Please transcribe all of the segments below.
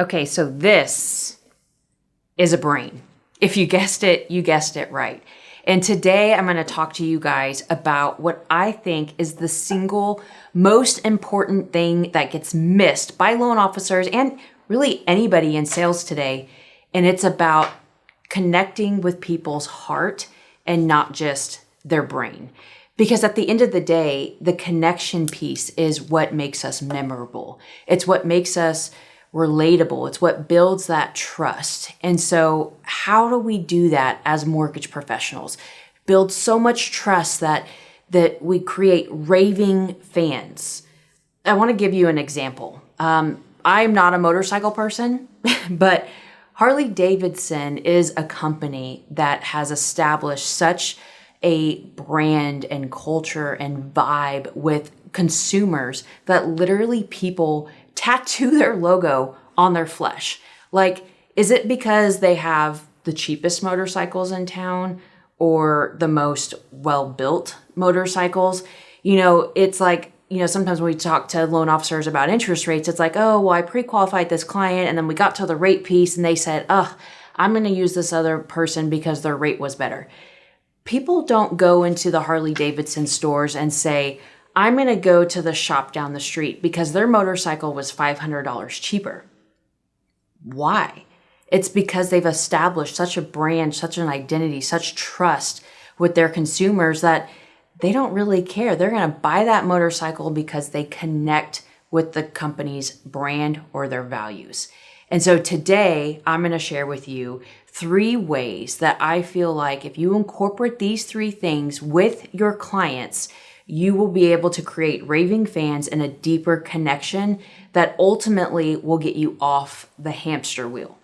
Okay, so this is a brain. If you guessed it, you guessed it right. And today I'm going to talk to you guys about what I think is the single most important thing that gets missed by loan officers and really anybody in sales today. And it's about connecting with people's heart and not just their brain. Because at the end of the day, the connection piece is what makes us memorable. It's what makes us relatable. It's what builds that trust. And so how do we do that as mortgage professionals? Build so much trust that we create raving fans. I want to give you an example. I'm not a motorcycle person, but Harley Davidson is a company that has established such a brand and culture and vibe with consumers that literally people tattoo their logo on their flesh. Like, is it because they have the cheapest motorcycles in town or the most well-built motorcycles? It's like, sometimes when we talk to loan officers about interest rates, it's like, oh, well, I pre-qualified this client and then we got to the rate piece and they said, I'm going to use this other person because their rate was better. People don't go into the Harley Davidson stores and say, I'm going to go to the shop down the street because their motorcycle was $500 cheaper. Why? It's because they've established such a brand, such an identity, such trust with their consumers that they don't really care. They're going to buy that motorcycle because they connect with the company's brand or their values. And so today I'm going to share with you 3 ways that I feel like if you incorporate these 3 things with your clients, you will be able to create raving fans and a deeper connection that ultimately will get you off the hamster wheel.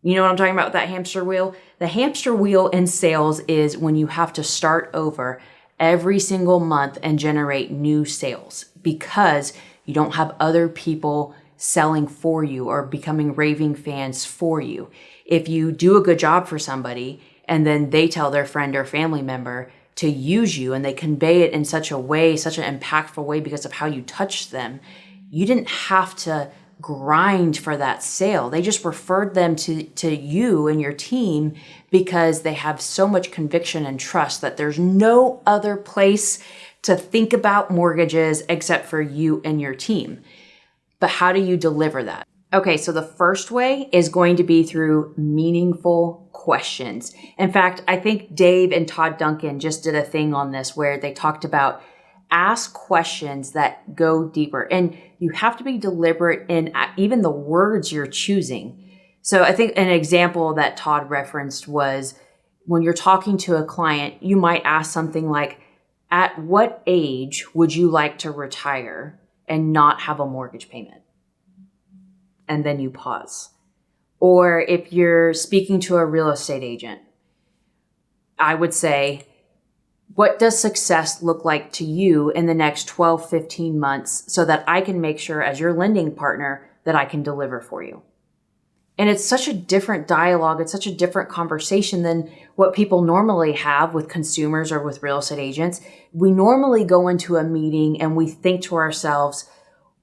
You know what I'm talking about with that hamster wheel? The hamster wheel in sales is when you have to start over every single month and generate new sales because you don't have other people selling for you or becoming raving fans for you. If you do a good job for somebody and then they tell their friend or family member to use you and they convey it in such a way, such an impactful way because of how you touched them, you didn't have to grind for that sale. They just referred them to you and your team because they have so much conviction and trust that there's no other place to think about mortgages except for you and your team. But how do you deliver that? Okay, so the first way is going to be through meaningful questions. In fact, I think Dave and Todd Duncan just did a thing on this where they talked about ask questions that go deeper. And you have to be deliberate in even the words you're choosing. So I think an example that Todd referenced was when you're talking to a client, you might ask something like, at what age would you like to retire and not have a mortgage payment? And then you pause. Or if you're speaking to a real estate agent, I would say, what does success look like to you in the next 12, 15 months so that I can make sure as your lending partner that I can deliver for you? And it's such a different dialogue. It's such a different conversation than what people normally have with consumers or with real estate agents. We normally go into a meeting and we think to ourselves,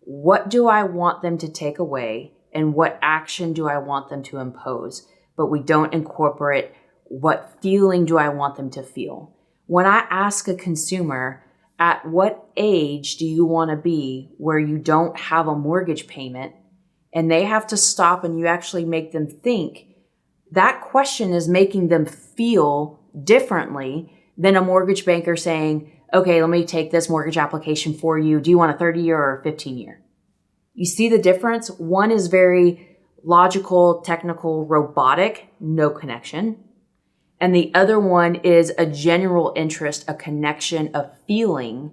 what do I want them to take away? And what action do I want them to impose? But we don't incorporate what feeling do I want them to feel. When I ask a consumer, at what age do you want to be where you don't have a mortgage payment, and they have to stop and you actually make them think, that question is making them feel differently than a mortgage banker saying, okay, let me take this mortgage application for you. Do you want a 30-year or a 15-year? You see the difference? One is very logical, technical, robotic, no connection. And the other one is a general interest, a connection, a feeling.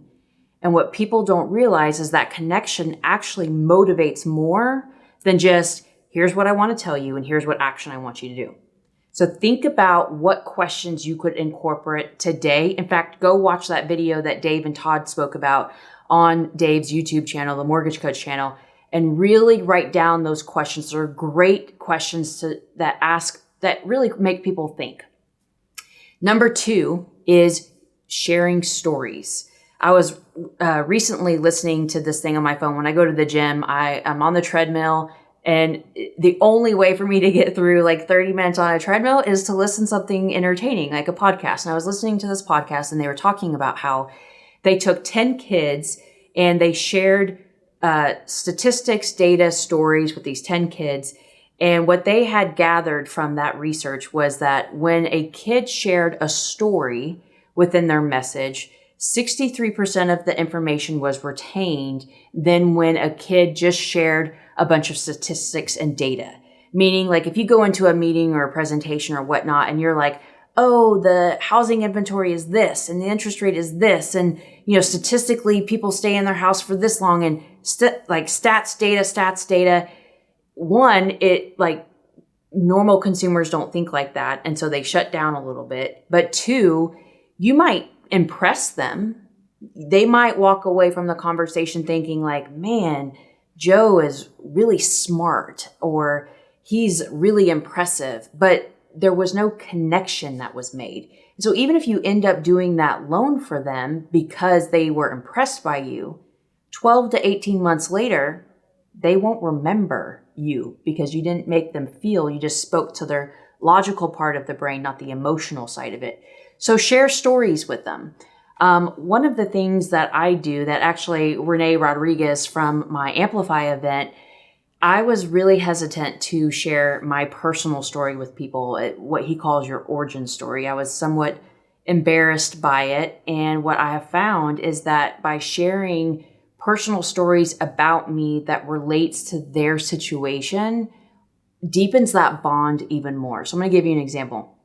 And what people don't realize is that connection actually motivates more than just, here's what I want to tell you and here's what action I want you to do. So think about what questions you could incorporate today. In fact, go watch that video that Dave and Todd spoke about on Dave's YouTube channel, the Mortgage Coach channel, and really write down those questions. They're great questions that really make people think. Number 2 is sharing stories. I was recently listening to this thing on my phone. When I go to the gym, I'm on the treadmill And the only way for me to get through like 30 minutes on a treadmill is to listen to something entertaining, like a podcast. And I was listening to this podcast and they were talking about how they took 10 kids and they shared statistics, data, stories with these 10 kids. And what they had gathered from that research was that when a kid shared a story within their message, 63% of the information was retained than when a kid just shared a bunch of statistics and data. Meaning, like, if you go into a meeting or a presentation or whatnot, and you're like, oh, the housing inventory is this, and the interest rate is this, and, statistically, people stay in their house for this long, and stats data. One, normal consumers don't think like that, and so they shut down a little bit. But two, you might impress them. They might walk away from the conversation thinking like, man, Joe is really smart, or he's really impressive, but there was no connection that was made. So even if you end up doing that loan for them because they were impressed by you, 12 to 18 months later, they won't remember you because you didn't make them feel. You just spoke to their logical part of the brain, not the emotional side of it. So share stories with them. One of the things that I do that actually Renee Rodriguez from my Amplify event, I was really hesitant to share my personal story with people, what he calls your origin story. I was somewhat embarrassed by it. And what I have found is that by sharing personal stories about me that relates to their situation, deepens that bond even more. So I'm going to give you an example.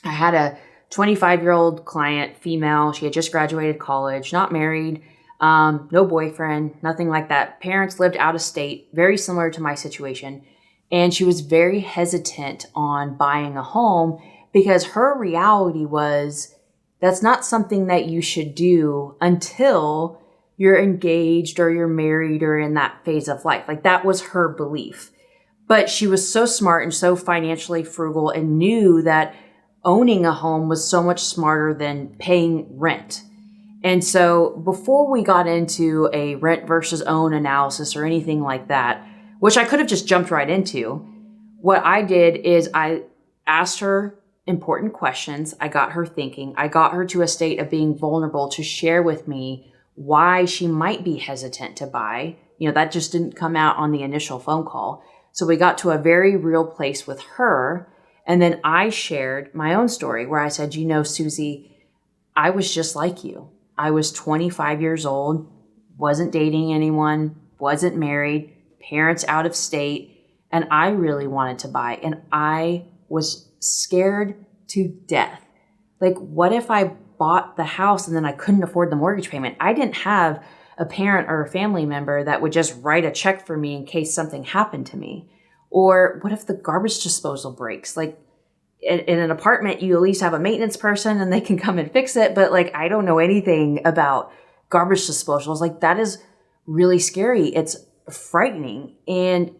I had a 25-year-old client, female. She had just graduated college, not married, no boyfriend, nothing like that. Parents lived out of state, very similar to my situation. And she was very hesitant on buying a home because her reality was that's not something that you should do until you're engaged or you're married or in that phase of life. Like that was her belief. But she was so smart and so financially frugal and knew that owning a home was so much smarter than paying rent. And so before we got into a rent versus own analysis or anything like that, which I could have just jumped right into, what I did is I asked her important questions. I got her thinking. I got her to a state of being vulnerable to share with me why she might be hesitant to buy. That just didn't come out on the initial phone call. So we got to a very real place with her. And then I shared my own story where I said, Susie, I was just like you. I was 25 years old, wasn't dating anyone, wasn't married, parents out of state, and I really wanted to buy. And I was scared to death. Like, what if I bought the house and then I couldn't afford the mortgage payment? I didn't have a parent or a family member that would just write a check for me in case something happened to me. Or what if the garbage disposal breaks? Like in an apartment, you at least have a maintenance person and they can come and fix it. But like, I don't know anything about garbage disposals. Like that is really scary. It's frightening. And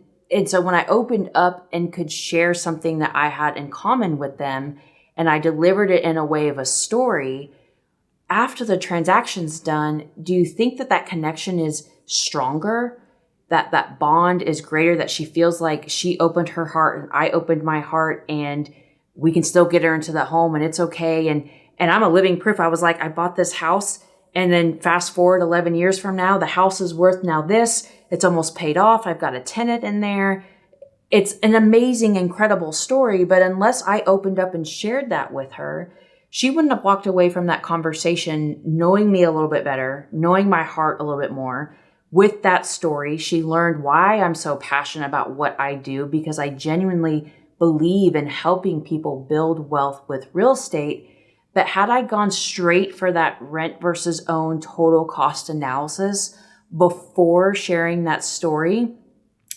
so when I opened up and could share something that I had in common with them, and I delivered it in a way of a story, after the transaction's done, do you think that connection is stronger? That bond is greater, that she feels like she opened her heart and I opened my heart and we can still get her into the home and it's okay. And I'm a living proof. I was like, I bought this house and then fast forward 11 years from now, the house is worth now this, it's almost paid off. I've got a tenant in there. It's an amazing, incredible story. But unless I opened up and shared that with her, she wouldn't have walked away from that conversation knowing me a little bit better, knowing my heart a little bit more. With that story, she learned why I'm so passionate about what I do, because I genuinely believe in helping people build wealth with real estate. But had I gone straight for that rent versus own total cost analysis before sharing that story,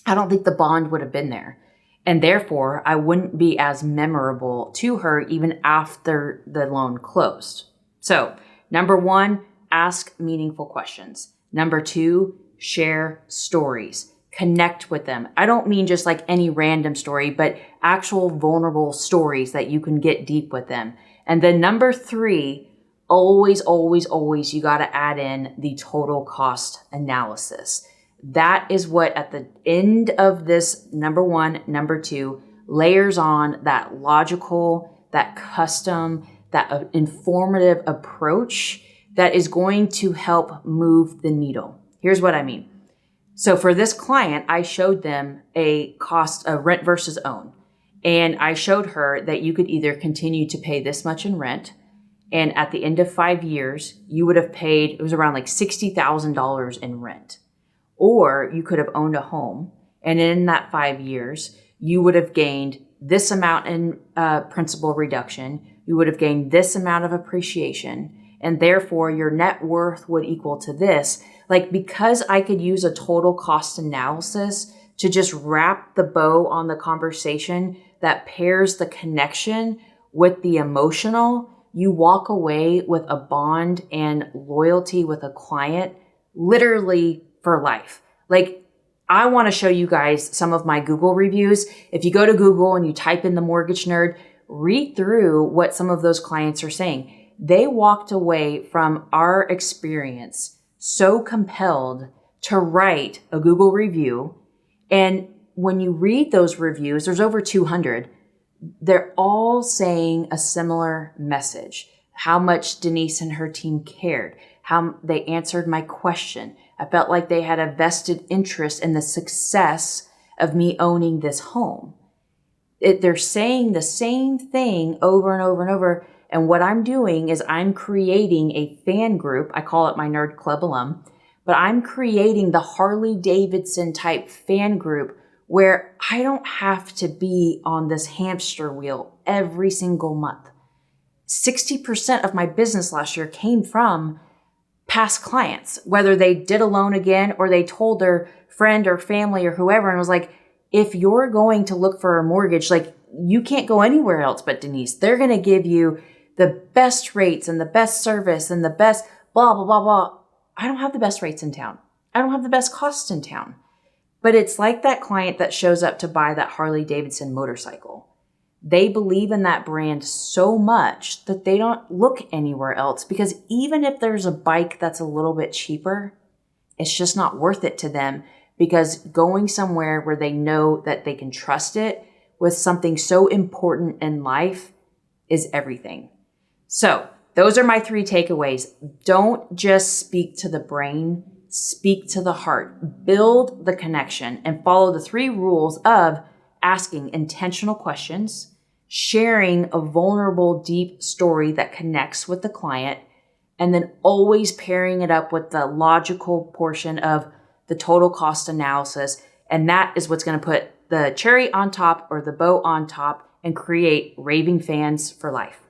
I don't think the bond would have been there. And therefore, I wouldn't be as memorable to her even after the loan closed. So, number one, ask meaningful questions. Number two, share stories. Connect with them. I don't mean just like any random story, but actual vulnerable stories that you can get deep with them. And then number three, always, you got to add in the total cost analysis. That is what at the end of this number one, number two, layers on that logical, that custom, that informative approach that is going to help move the needle. Here's what I mean. So for this client, I showed them a cost of rent versus own. And I showed her that you could either continue to pay this much in rent, and at the end of 5 years, you would have paid, it was around like $60,000 in rent. Or you could have owned a home, and in that 5 years, you would have gained this amount in principal reduction, you would have gained this amount of appreciation, and therefore your net worth would equal to this. Like, because I could use a total cost analysis to just wrap the bow on the conversation that pairs the connection with the emotional, you walk away with a bond and loyalty with a client literally for life. Like, I want to show you guys some of my Google reviews. If you go to Google and you type in the mortgage nerd, read through what some of those clients are saying. They walked away from our experience so compelled to write a Google review. And when you read those reviews, there's over 200. They're all saying a similar message. How much Denise and her team cared, how they answered my question. I felt like they had a vested interest in the success of me owning this home. They're saying the same thing over and over and over. And what I'm doing is I'm creating a fan group. I call it my Nerd Club alum, but I'm creating the Harley Davidson type fan group where I don't have to be on this hamster wheel every single month. 60% of my business last year came from past clients, whether they did a loan again or they told their friend or family or whoever and was like, if you're going to look for a mortgage, like, you can't go anywhere else but Denise. They're going to give you the best rates and the best service and the best blah, blah, blah, blah. I don't have the best rates in town. I don't have the best costs in town. But it's like that client that shows up to buy that Harley Davidson motorcycle. They believe in that brand so much that they don't look anywhere else, because even if there's a bike that's a little bit cheaper, it's just not worth it to them, because going somewhere where they know that they can trust it with something so important in life is everything. So those are my 3 takeaways. Don't just speak to the brain, speak to the heart, build the connection, and follow the 3 rules of asking intentional questions, sharing a vulnerable, deep story that connects with the client, and then always pairing it up with the logical portion of the total cost analysis. And that is what's going to put the cherry on top or the bow on top and create raving fans for life.